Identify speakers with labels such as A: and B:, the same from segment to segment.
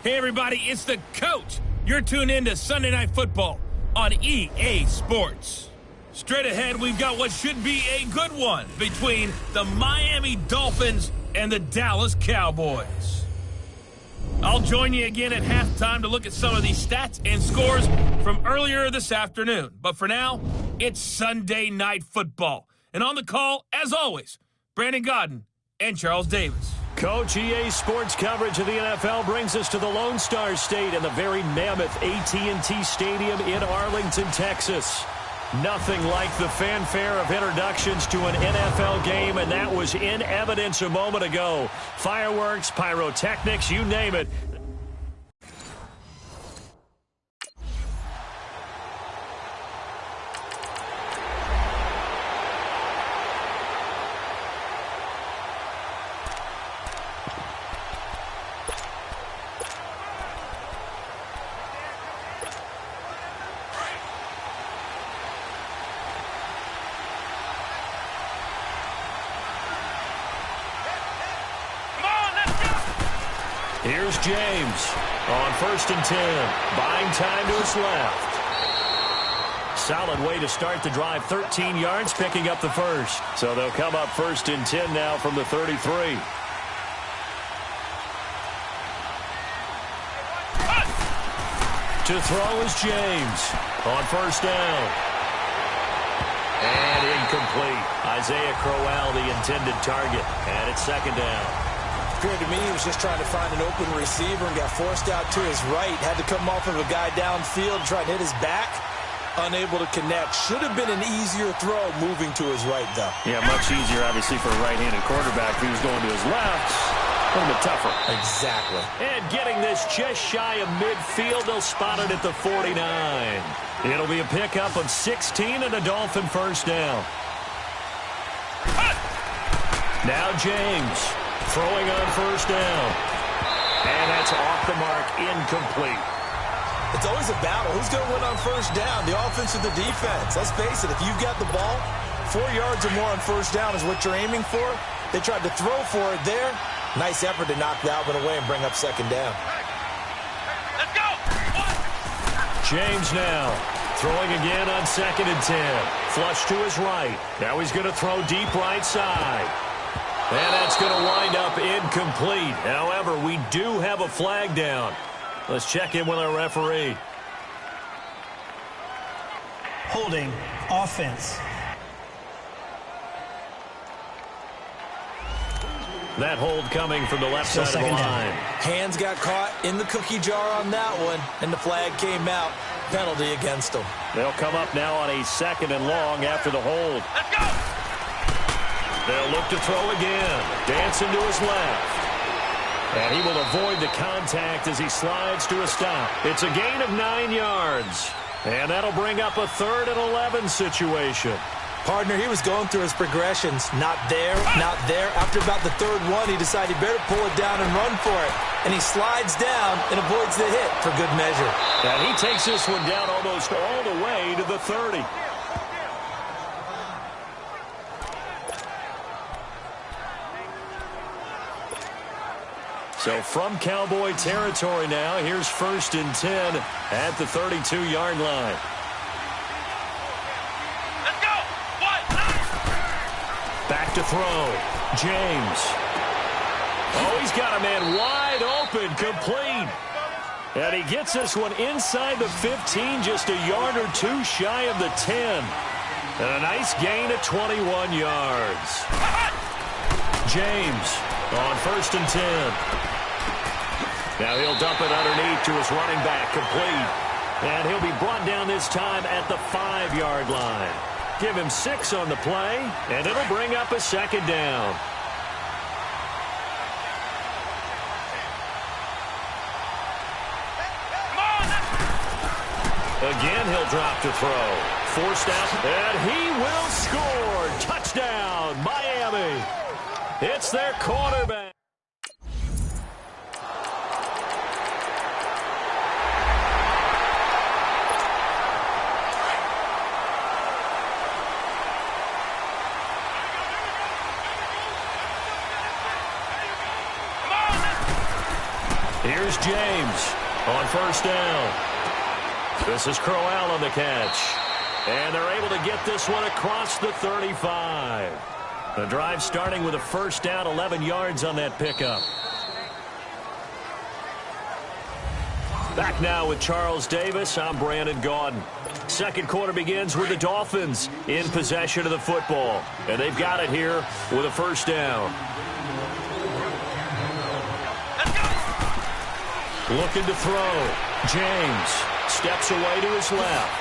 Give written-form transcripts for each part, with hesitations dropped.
A: Hey, everybody, it's the coach. You're tuned in to Sunday Night Football on EA Sports. Straight ahead, we've got what should be a good one between the Miami Dolphins and the Dallas Cowboys. I'll join you again at halftime to look at some of these stats and scores from earlier this afternoon. But for now, it's Sunday Night Football. And on the call, as always, Brandon Godden and Charles Davis.
B: Coach, EA Sports coverage of the NFL brings us to the Lone Star State and the very mammoth AT&T Stadium in Arlington, Texas. Nothing like the fanfare of introductions to an NFL game, and that was in evidence a moment ago. Fireworks, pyrotechnics, you name it. Here's James on 1st and 10, buying time to his left. Solid way to start the drive, 13 yards, picking up the first. So they'll come up 1st and 10 now from the 33. To throw is James on 1st down. And incomplete. Isaiah Crowell, the intended target, and it's 2nd down.
C: Appeared to me he was just trying to find an open receiver and got forced out to his right. Had to come off of a guy downfield, try to hit his back. Unable to connect. Should have been an easier throw moving to his right, though.
B: Yeah, much easier, obviously, for a right-handed quarterback. If he was going to his left, a little bit tougher.
C: Exactly.
B: And getting this just shy of midfield, they'll spot it at the 49. It'll be a pickup of 16 and a Dolphin 1st down. Now James. Throwing on 1st down. And that's off the mark, incomplete.
C: It's always a battle. Who's going to win on 1st down, the offense or the defense? Let's face it, if you've got the ball, 4 yards or more on 1st down is what you're aiming for. They tried to throw for it there. Nice effort to knock that one away and bring up 2nd down.
A: Let's go!
B: James now throwing again on 2nd and 10. Flush to his right. Now he's going to throw deep right side. And that's going to wind up incomplete. However, we do have a flag down. Let's check in with our referee.
D: Holding offense.
B: That hold coming from the left side of the line.
C: Hands got caught in the cookie jar on that one, and the flag came out. Penalty against them.
B: They'll come up now on a 2nd and long after the hold.
A: Let's go!
B: They'll look to throw again. Dancing to his left. And he will avoid the contact as he slides to a stop. It's a gain of 9 yards. And that'll bring up a 3rd and 11 situation.
C: Partner, he was going through his progressions. Not there, not there. After about the 3rd one, he decided he better pull it down and run for it. And he slides down and avoids the hit for good measure.
B: And he takes this one down almost all the way to the 30. So from Cowboy territory now, here's 1st and 10 at the 32-yard line.
A: Let's go!
B: Back to throw. James. Oh, he's got a man wide open, complete. And he gets this one inside the 15, just a yard or two shy of the 10. And a nice gain of 21 yards. James on 1st and 10. Now he'll dump it underneath to his running back, complete. And he'll be brought down this time at the 5-yard line. Give him 6 on the play, and it'll bring up a 2nd down. Again, he'll drop to throw. Forced out, and he will score. Touchdown, Miami. It's their quarterback. Here's James on first down. This is Crowell on the catch. And they're able to get this one across the 35. The drive starting with a first down, 11 yards on that pickup. Back now with Charles Davis. I'm Brandon Gaudin. Second quarter begins with the Dolphins in possession of the football. And they've got it here with a first down. Looking to throw. James steps away to his left.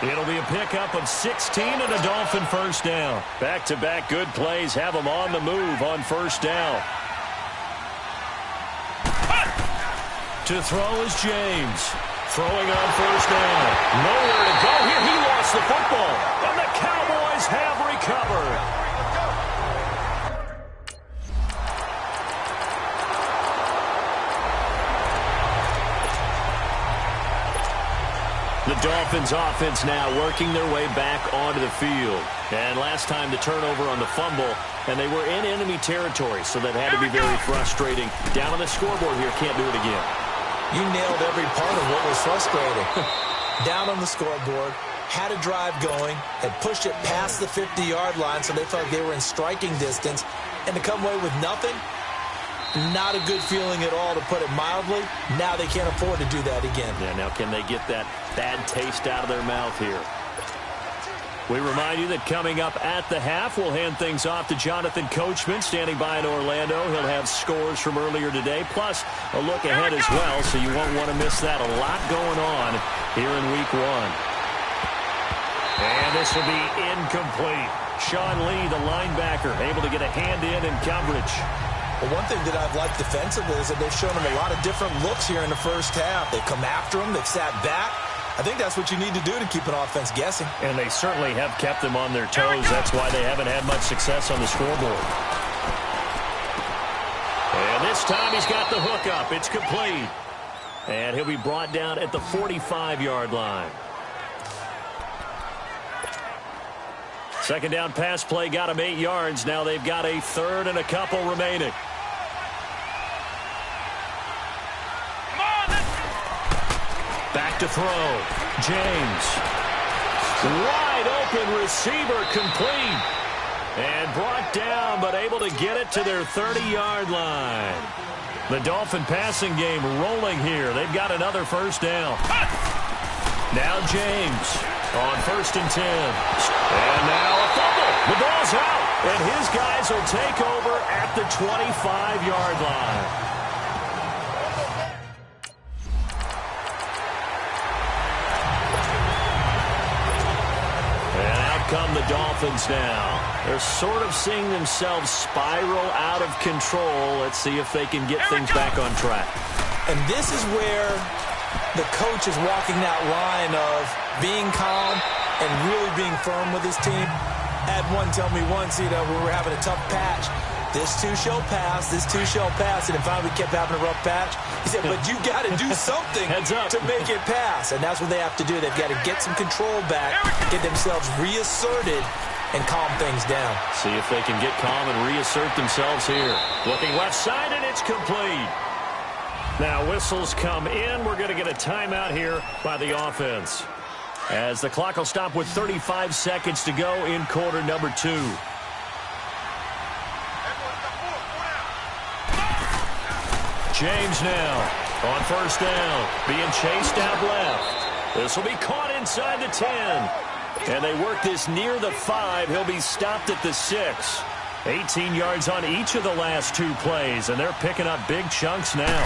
B: It'll be a pickup of 16 and a Dolphin first down. Back-to-back good plays have them on the move on first down. To throw is James. Throwing on first down. Nowhere to go here. He lost the football. And the Cowboys have recovered. The Dolphins offense now working their way back onto the field. And last time the turnover on the fumble, and they were in enemy territory, so that had to be very frustrating. Down on the scoreboard here, can't do it again.
C: You nailed every part of what was frustrating. Down on the scoreboard, had a drive going, had pushed it past the 50-yard line, so they felt they were in striking distance, and to come away with nothing, not a good feeling at all, to put it mildly. Now they can't afford to do that again.
B: Yeah, now can they get that bad taste out of their mouth here? We remind you that coming up at the half, we'll hand things off to Jonathan Coachman, standing by in Orlando. He'll have scores from earlier today, plus a look ahead as well, so you won't want to miss that. A lot going on here in Week 1. And this will be incomplete. Sean Lee, the linebacker, able to get a hand in coverage.
C: Well, one thing that I've liked defensively is that they've shown them a lot of different looks here in the first half. They've come after them. They've sat back. I think that's what you need to do to keep an offense guessing.
B: And they certainly have kept them on their toes. That's why they haven't had much success on the scoreboard. And this time he's got the hook up. It's complete. And he'll be brought down at the 45-yard line. Second down pass play got him 8 yards. Now they've got a third and a couple remaining. Back to throw. James. Wide open receiver, complete. And brought down, but able to get it to their 30-yard line. The Dolphin passing game rolling here. They've got another first down. Now James on 1st and 10. And now a fumble. The ball's out. And his guys will take over at the 25-yard line. Come the Dolphins now. They're sort of seeing themselves spiral out of control. Let's see if they can get things back on track.
C: And this is where the coach is walking that line of being calm and really being firm with his team. Had one tell me once, we were having a tough patch. This too shall pass, this too shall pass. And then finally we kept having a rough patch. He said, but you got to do something to make it pass. And that's what they have to do. They've got to get some control back, get themselves reasserted, and calm things down.
B: See if they can get calm and reassert themselves here. Looking left side, and it's complete. Now whistles come in. We're going to get a timeout here by the offense, as the clock will stop with 35 seconds to go in quarter number 2. James now on first down, being chased out left. This will be caught inside the 10. And they work this near the 5. He'll be stopped at the 6. 18 yards on each of the last 2 plays, and they're picking up big chunks now.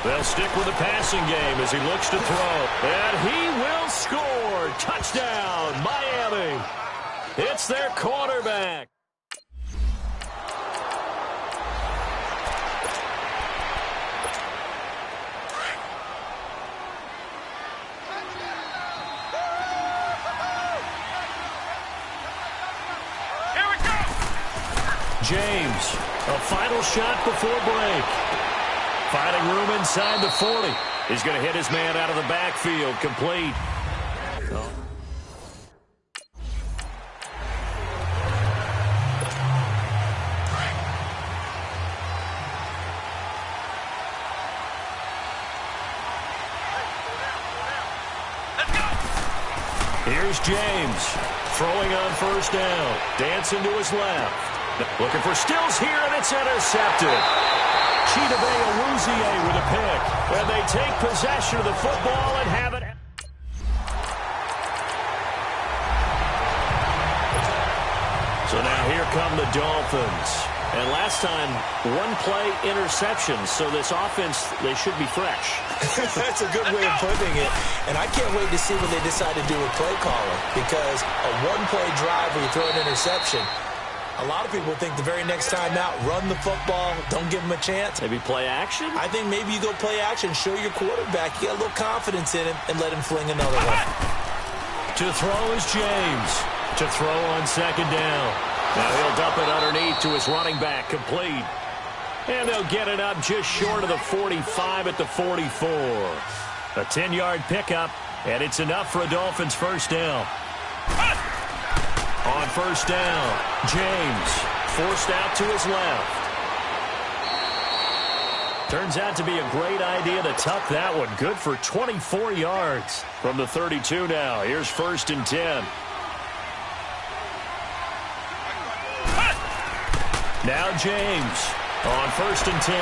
B: They'll stick with the passing game as he looks to throw. And he will score. Touchdown, Miami. It's their quarterback. James, a final shot before break. Finding room inside the 40. He's going to hit his man out of the backfield. Complete. Here's James throwing on first down. Dancing to his left. Looking for Stills here, and it's intercepted. Chidobe Awuzie with a pick. And they take possession of the football and have it. So now here come the Dolphins. And last time, one-play interception. So this offense, they should be fresh.
C: That's a good way of putting it. And I can't wait to see when they decide to do a play caller. Because a one-play drive where you throw an interception, a lot of people think the very next time out, run the football, don't give them a chance.
B: Maybe play action?
C: I think maybe you go play action, show your quarterback you got a little confidence in him, and let him fling another one.
B: To throw is James. To throw on second down. Now he'll dump it underneath to his running back, complete. And they'll get it up just short of the 45 at the 44. A 10-yard pickup, and it's enough for a Dolphins first down. On first down, James forced out to his left. Turns out to be a great idea to tuck that one. Good for 24 yards from the 32 now. Here's first and 10. Now James on first and 10.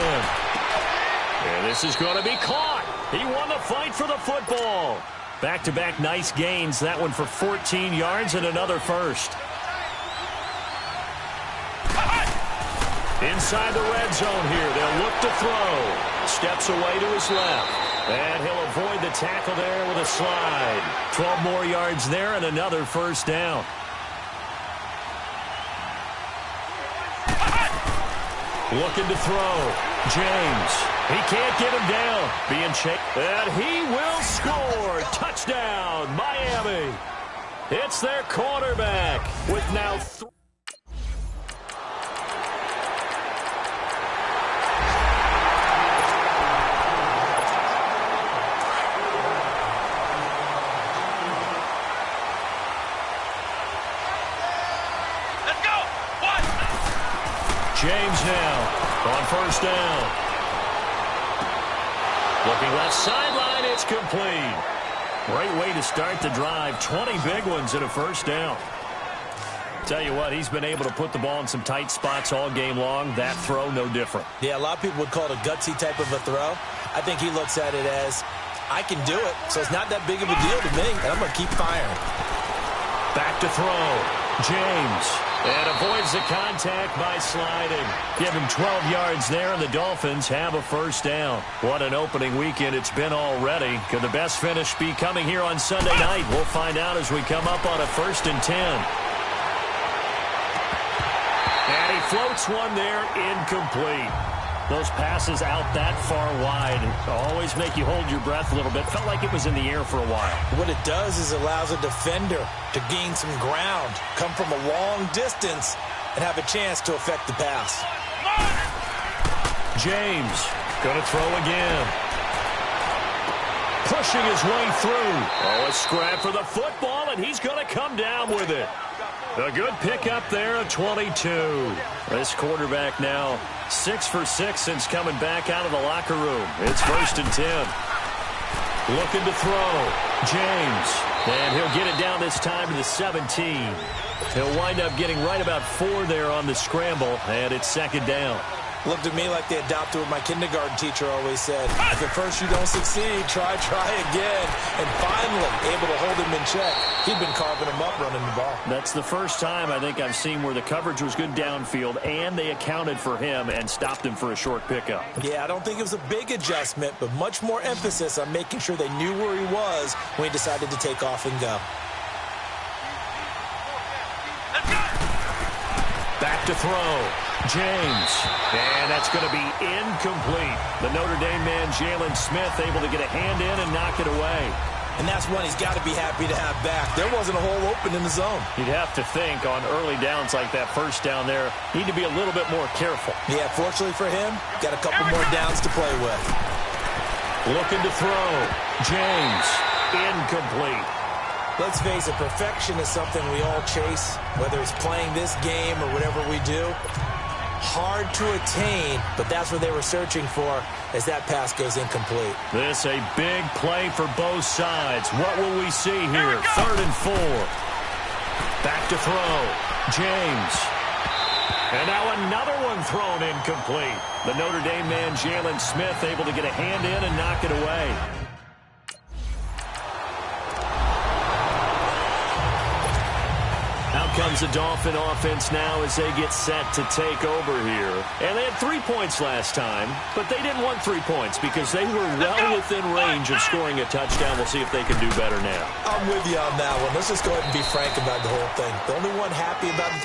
B: And this is going to be caught. He won the fight for the football. Back-to-back nice gains. That one for 14 yards and another first. Inside the red zone here. They'll look to throw. Steps away to his left. And he'll avoid the tackle there with a slide. 12 more yards there and another first down. Looking to throw. James. He can't get him down. Being chased. And he will score. Touchdown, Miami. It's their quarterback with now three. James now on first down. Looking left sideline, it's complete. Great way to start the drive. 20 big ones and a first down. Tell you what, he's been able to put the ball in some tight spots all game long. That throw, no different.
C: Yeah, a lot of people would call it a gutsy type of a throw. I think he looks at it as, I can do it, so it's not that big of a deal to me, and I'm going to keep firing.
B: Back to throw. James. And avoids the contact by sliding. Give him 12 yards there, and the Dolphins have a first down. What an opening weekend it's been already. Could the best finish be coming here on Sunday night? We'll find out as we come up on a first and 10. And he floats one there, incomplete. Those passes out that far wide always make you hold your breath a little bit. Felt like it was in the air for a while.
C: What it does is allows a defender to gain some ground, come from a long distance, and have a chance to affect the pass.
B: James going to throw again. Pushing his way through. Oh, a scrap for the football, and he's going to come down with it. A good pickup there at 22. This quarterback now 6 for 6 since coming back out of the locker room. It's first and 10. Looking to throw. James. And he'll get it down this time to the 17. He'll wind up getting right about 4 there on the scramble, and it's second down.
C: Looked at me like they adopted what my kindergarten teacher always said. If at first you don't succeed, try again. And finally, able to hold him in check. He'd been carving him up running the ball.
B: That's the first time I think I've seen where the coverage was good downfield, and they accounted for him and stopped him for a short pickup.
C: Yeah, I don't think it was a big adjustment, but much more emphasis on making sure they knew where he was when he decided to take off and go.
B: Back to throw. James. And that's going to be incomplete. The Notre Dame man, Jalen Smith, able to get a hand in and knock it away.
C: And that's one he's got to be happy to have back. There wasn't a hole open in the zone.
B: You'd have to think on early downs like that first down there, need to be a little bit more careful.
C: Yeah, fortunately for him, got a couple more downs to play with.
B: Looking to throw. James. Incomplete.
C: Let's face it, perfection is something we all chase, whether it's playing this game or whatever we do. hard to attain, but that's what they were searching for as that pass goes incomplete.
B: This a big play for both sides. What will we see here? 3rd and 4. Back to throw. James. And now another one thrown incomplete. The Notre Dame man, Jalen Smith, able to get a hand in and knock it away. Out comes the Dolphin offense now as they get set to take over here. And they had 3 points last time, but they didn't want 3 points because they were well within range of scoring a touchdown. We'll see if they can do better now.
C: I'm with you on that one. Let's just go ahead and be frank about the whole thing. The only one happy about the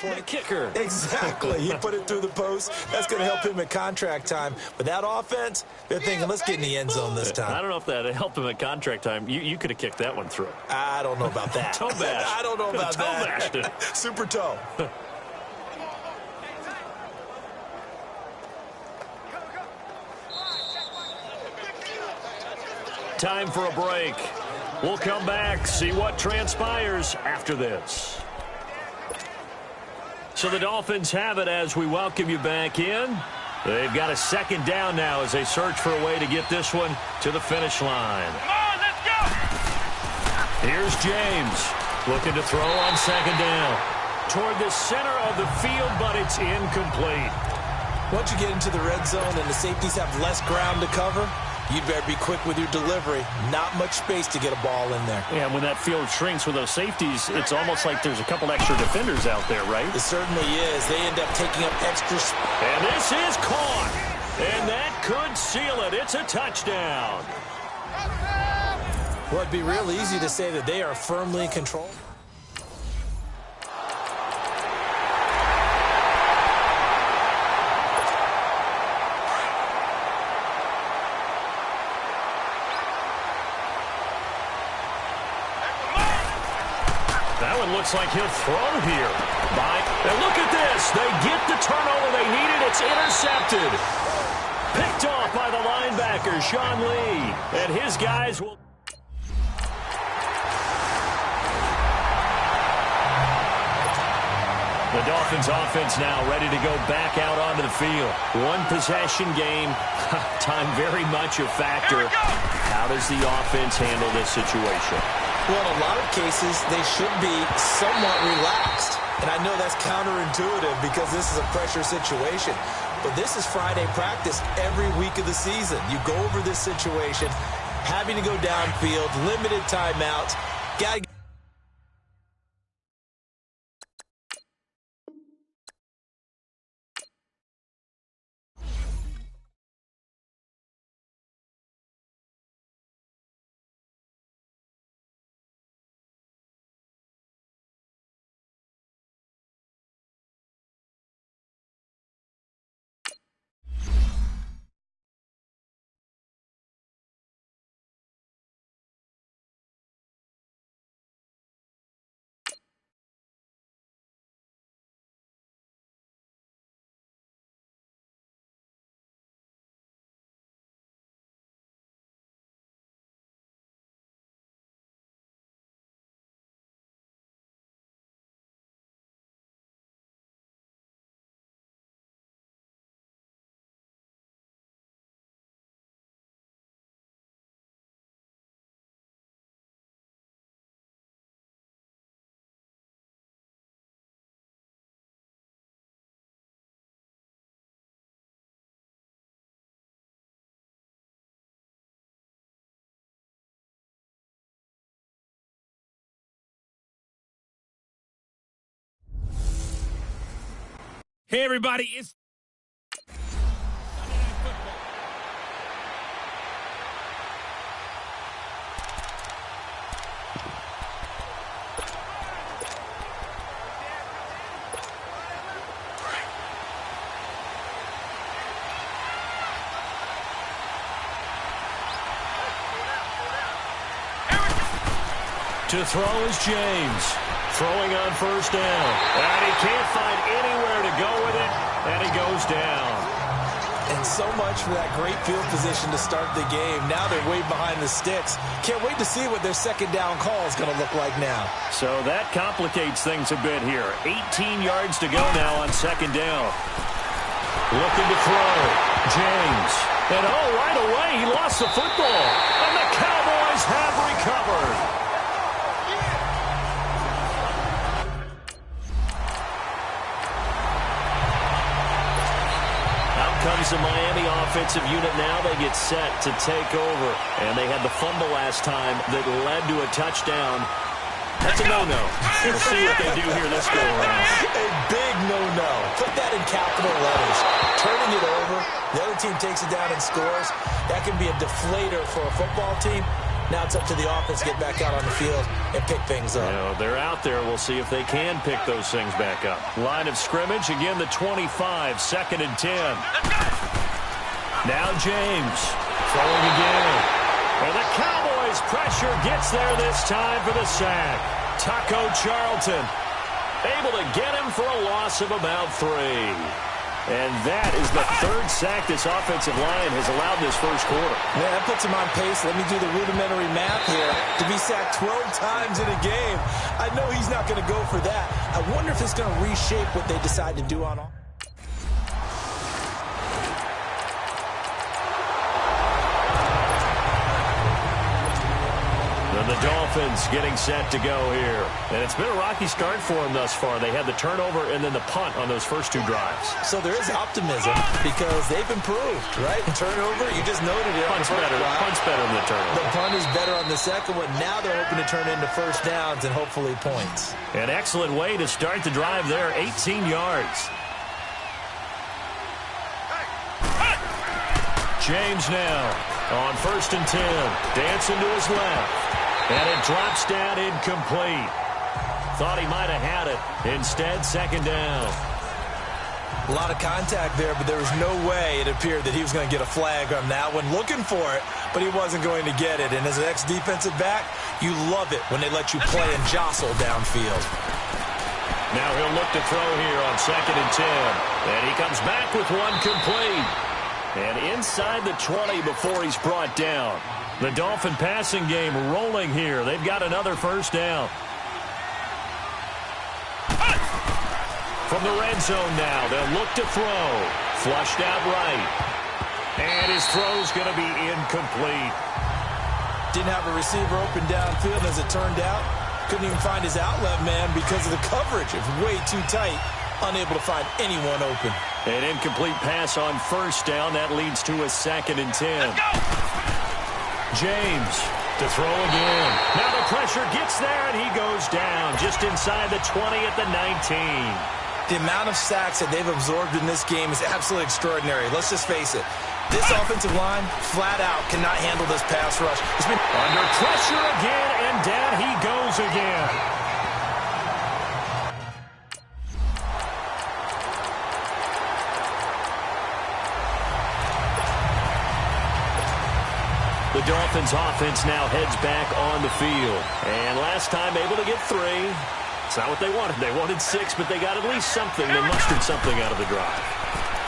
B: The kicker.
C: Exactly. He put it through the post. That's going to help him at contract time. But that offense, they're thinking, let's get in the end zone this time.
B: I don't know if that helped him at contract time. You could have kicked that one through.
C: I don't know about that.
B: Toe bash.
C: I don't know about
B: toe
C: that.
B: bashed.
C: Super toe.
B: Time for a break. We'll come back, see what transpires after this. So the Dolphins have it as we welcome you back in. They've got a 2nd down now as they search for a way to get this one to the finish line.
A: Come on, let's go!
B: Here's James looking to throw on 2nd down. Toward the center of the field, but it's incomplete.
C: Once you get into the red zone and the safeties have less ground to cover, you better be quick with your delivery. Not much space to get a ball in there.
B: Yeah, when that field shrinks with those safeties, it's almost like there's a couple extra defenders out there, right?
C: It certainly is. They end up taking up extra space.
B: And this is caught. And that could seal it. It's a touchdown.
C: Well, it'd be real easy to say that they are firmly in control.
B: Looks like he'll throw here. And look at this. They get the turnover they needed. It's intercepted. Picked off by the linebacker, Sean Lee. And his guys will... The Dolphins offense now ready to go back out onto the field. One possession game. Time very much a factor. How does the offense handle this situation?
C: Well, in a lot of cases, they should be somewhat relaxed. And I know that's counterintuitive because this is a pressure situation. But this is Friday practice every week of the season. You go over this situation, having to go downfield, limited timeouts. Got to
A: Hey, everybody, it's Sunday Night Football.
B: To throw is James. Throwing on first down. And he can't find anywhere to go with it, and he goes down.
C: And so much for that great field position to start the game. Now they're way behind the sticks. Can't wait to see what their second down call is going to look like now.
B: So that complicates things a bit here. 18 yards to go now on second down. Looking to throw. James. And right away he lost the football. And the Cowboys have recovered. Comes the Miami offensive unit now. They get set to take over. And they had the fumble last time that led to a touchdown. That's a no-no. We'll see what they do here this go around.
C: A big no-no. Put that in capital letters. Turning it over. The other team takes it down and scores. That can be a deflator for a football team. Now it's up to the offense to get back out on the field and pick things up.
B: They're out there. We'll see if they can pick those things back up. Line of scrimmage, again, the 25, 2nd and 10. Now James throwing again. And the Cowboys pressure gets there this time for the sack. Taco Charlton able to get him for a loss of about 3. And that is the 3rd sack this offensive line has allowed this first quarter.
C: Man, that puts him on pace. Let me do the rudimentary math here. To be sacked 12 times in a game, I know he's not going to go for that. I wonder if it's going to reshape what they decide to do on offense.
B: The Dolphins getting set to go here. And it's been a rocky start for them thus far. They had the turnover and then the punt on those first 2 drives.
C: So there is optimism because they've improved, right? Turnover, you just noted it.
B: Punt's better than the turnover.
C: The punt is better on the second one. Now they're hoping to turn into first downs and hopefully points.
B: An excellent way to start the drive there, 18 yards. James now on 1st and 10. Dancing to his left. And it drops down incomplete. Thought he might have had it. Instead, 2nd down.
C: A lot of contact there, but there was no way it appeared that he was going to get a flag on that one. Looking for it, but he wasn't going to get it. And as an ex-defensive back, you love it when they let you play and jostle downfield.
B: Now he'll look to throw here on 2nd and 10. And he comes back with one complete. And inside the 20 before he's brought down. The Dolphin passing game rolling here. They've got another first down. From the red zone now, they'll look to throw. Flushed out right. And his throw's going to be incomplete.
C: Didn't have a receiver open downfield, as it turned out. Couldn't even find his outlet man because of the coverage. It was way too tight. Unable to find anyone open.
B: An incomplete pass on first down. That leads to a 2nd and 10. James to throw again. Now the pressure gets there, and he goes down just inside the 20 at the 19.
C: The amount of sacks that they've absorbed in this game is absolutely extraordinary. Let's just face it. This offensive line, flat out, cannot handle this pass rush. It's been
B: under pressure again, and down he goes again. The Dolphins offense now heads back on the field. And last time able to get 3. It's not what they wanted. They wanted 6, but they got at least something. They mustered something out of the drive.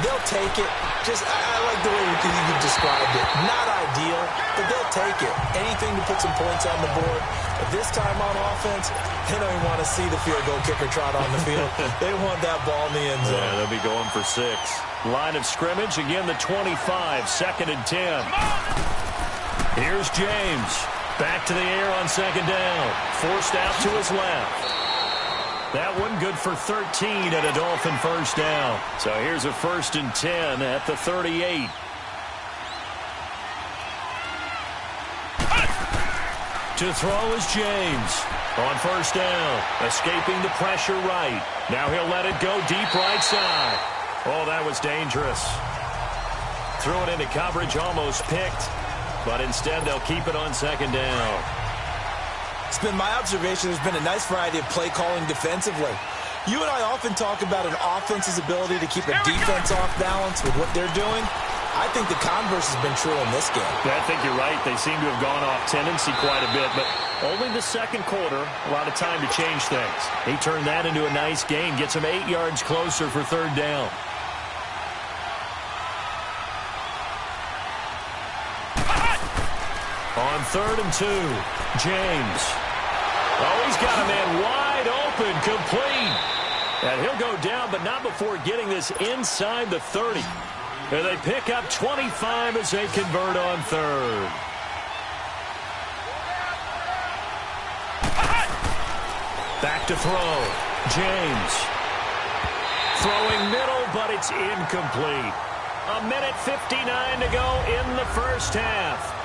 C: They'll take it. I like the way you described it. Not ideal, but they'll take it. Anything to put some points on the board. But this time on offense, they don't even want to see the field goal kicker trot on the field. They want that ball in the end zone.
B: Yeah, they'll be going for 6. Line of scrimmage, again the 25, 2nd and 10. Here's James. Back to the air on 2nd down. Forced out to his left. That one good for 13 at a Dolphin first down. So here's a 1st and 10 at the 38. To throw is James. On first down, escaping the pressure right. Now he'll let it go deep right side. Oh, that was dangerous. Threw it into coverage, almost picked. But instead, they'll keep it on second down.
C: It's been my observation there's been a nice variety of play calling defensively. You and I often talk about an offense's ability to keep a defense off balance with what they're doing. I think the converse has been true in this game.
B: I think you're right. They seem to have gone off tendency quite a bit, but only the second quarter, a lot of time to change things. He turned that into a nice gain, gets him 8 yards closer for third down. On 3rd and 2, James. Oh, he's got a man wide open, complete. And he'll go down, but not before getting this inside the 30. And they pick up 25 as they convert on 3rd. Back to throw. James. Throwing middle, but it's incomplete. 1:59 to go in the first half.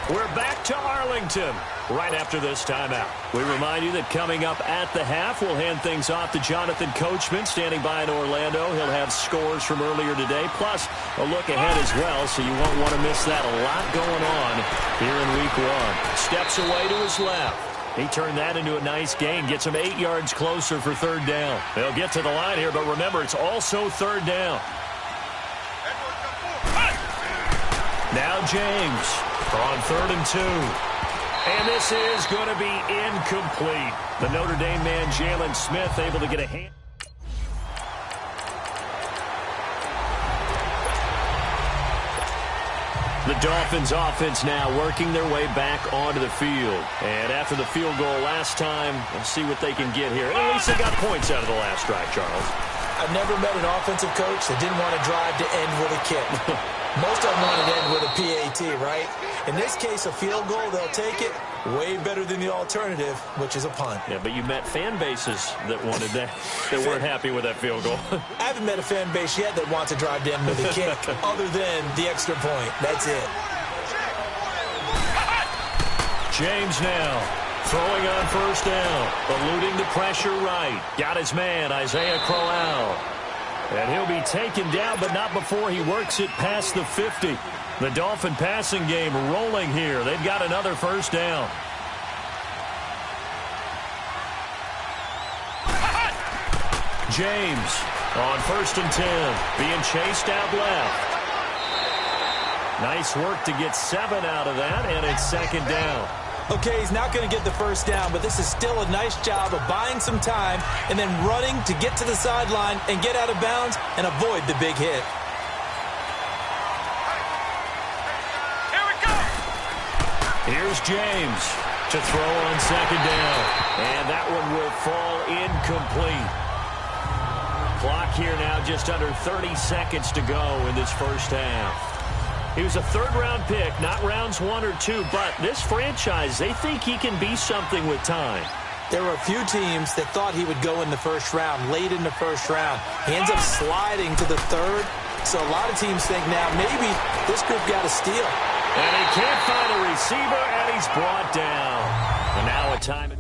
B: We're back to Arlington right after this timeout. We remind you that coming up at the half, we'll hand things off to Jonathan Coachman standing by in Orlando. He'll have scores from earlier today, plus a look ahead as well, so you won't want to miss that. A lot going on here in week 1. Steps away to his left. He turned that into a nice gain, gets him 8 yards closer for third down. They'll get to the line here, but remember, it's also third down. Now James on 3rd and 2. And this is going to be incomplete. The Notre Dame man, Jalen Smith, able to get a hand. The Dolphins offense now working their way back onto the field. And after the field goal last time, we'll see what they can get here. At least they got points out of the last drive, Charles.
C: I've never met an offensive coach that didn't want to drive to end with a kick. Most of them want to end with a PAT, right? In this case, a field goal, they'll take it. Way better than the alternative, which is a punt.
B: Yeah, but you met fan bases that wanted that, that weren't happy with that field goal.
C: I haven't met a fan base yet that wants to drive to end with a kick other than the extra point. That's it.
B: James now throwing on first down, eluding the pressure right. Got his man, Isaiah Crowell. And he'll be taken down, but not before he works it past the 50. The Dolphin passing game rolling here. They've got another first down. James on 1st and 10, being chased out left. Nice work to get 7 out of that, and it's second down.
C: Okay, he's not going to get the first down, but this is still a nice job of buying some time and then running to get to the sideline and get out of bounds and avoid the big hit.
A: Here we go.
B: Here's James to throw on second down. And that one will fall incomplete. Clock here now, just under 30 seconds to go in this first half. He was a third-round pick, not rounds 1 or 2, but this franchise, they think he can be something with time.
C: There were a few teams that thought he would go in the first round, late in the first round. He ends up sliding to the third, so a lot of teams think now maybe this group got a steal.
B: And he can't find a receiver, and he's brought down. And now a time.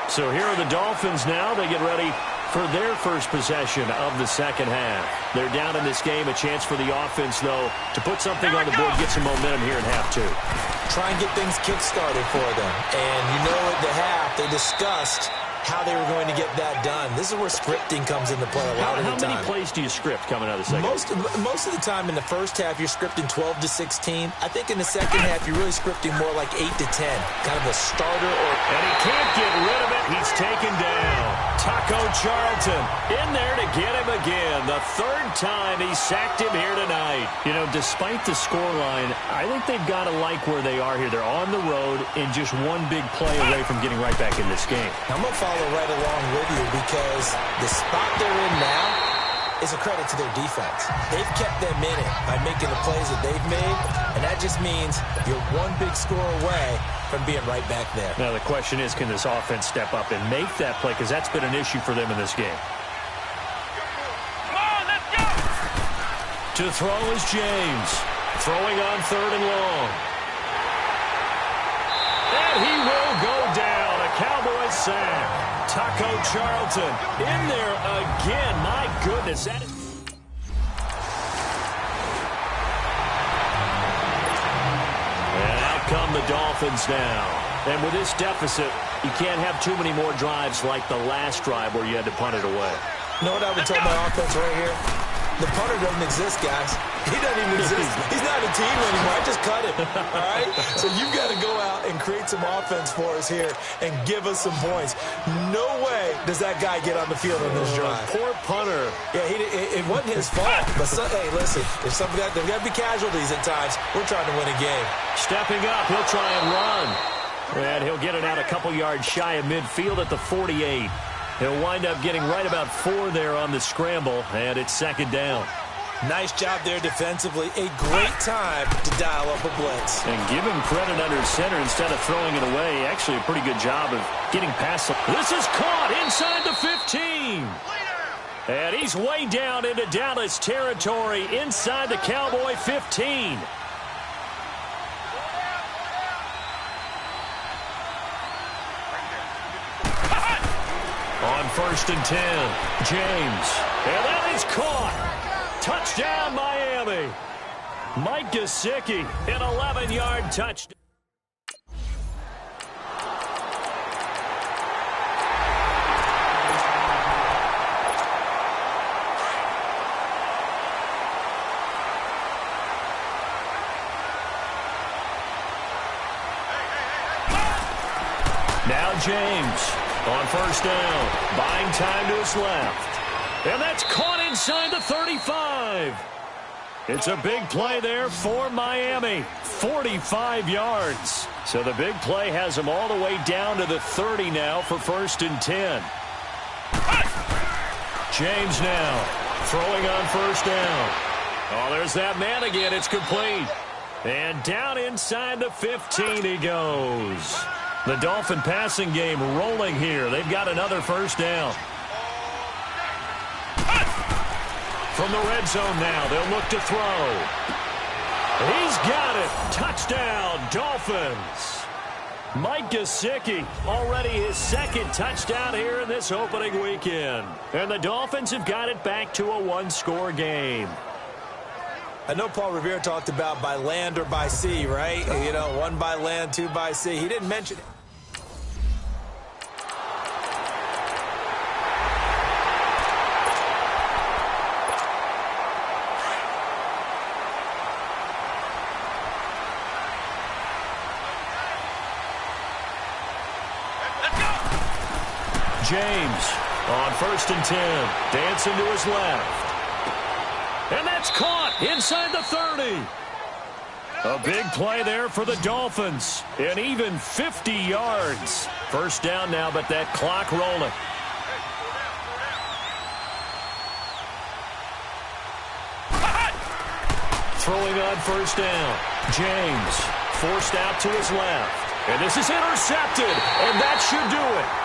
B: So here are the Dolphins now. They get ready for their first possession of the second half. They're down in this game. A chance for the offense, though, to put something on the board, get some momentum here in half 2.
C: Try and get things kick-started for them. And you know at the half, they discussed how they were going to get that done. This is where scripting comes into play a lot of the time.
B: How many plays do you script coming out of the second?
C: Most of the time in the first half, you're scripting 12 to 16. I think in the second half, you're really scripting more like 8 to 10. Kind of a starter or...
B: And he can't get rid of it. He's taken down. Taco Charlton in there to get him again. The third time he sacked him here tonight. You know, despite the scoreline, I think they've got to like where they are here. They're on the road and just one big play away from getting right back in this game.
C: I'm going to follow right along with you because the spot they're in now is a credit to their defense. They've kept them in it by making the plays that they've made, and that just means you're one big score away from being right back there.
B: Now the question is, can this offense step up and make that play? Because that's been an issue for them in this game.
A: Come on, let's go.
B: To throw is James. Throwing on 3rd and long. And he will go down. A Cowboys sack. Taco Charlton in there again. My goodness. That is... And out come the Dolphins now. And with this deficit, you can't have too many more drives like the last drive where you had to punt it away.
C: You know what I would tell my offense right here? The punter doesn't exist, guys. He doesn't even exist. He's not a team anymore. I just cut him, all right? So you've got to go out and create some offense for us here and give us some points. No way does that guy get on the field on this drive.
B: Poor punter.
C: Yeah, it wasn't his fault. But, hey, listen, there's got to be casualties at times. We're trying to win a game.
B: Stepping up, he'll try and run. And he'll get it out a couple yards shy of midfield at the 48. He'll wind up getting right about 4 there on the scramble, and it's 2nd down.
C: Nice job there defensively. A great time to dial up a blitz.
B: And give him credit under center instead of throwing it away. Actually, a pretty good job of getting past it. This is caught inside the 15. And he's way down into Dallas territory inside the Cowboy 15. On 1st and 10, James. And that is caught. Touchdown, Miami. Mike Gesicki, an 11-yard touchdown. Now James. On 1st down, buying time to his left. And that's caught inside the 35. It's a big play there for Miami. 45 yards. So the big play has him all the way down to the 30 now for 1st and 10. James now throwing on 1st down. Oh, there's that man again. It's complete. And down inside the 15 he goes. The Dolphin passing game rolling here. They've got another 1st down. From the red zone now, they'll look to throw. He's got it. Touchdown, Dolphins. Mike Gesicki, already his 2nd touchdown here in this opening weekend. And the Dolphins have got it back to a 1-score game.
C: I know Paul Revere talked about by land or by sea, right? You know, 1 by land, 2 by sea. He didn't mention it.
B: James on 1st and 10, dancing to his left. And that's caught inside the 30. A big play there for the Dolphins. And even 50 yards. 1st down now, but that clock rolling. Throwing on 1st down. James forced out to his left. And this is intercepted. And that should do it.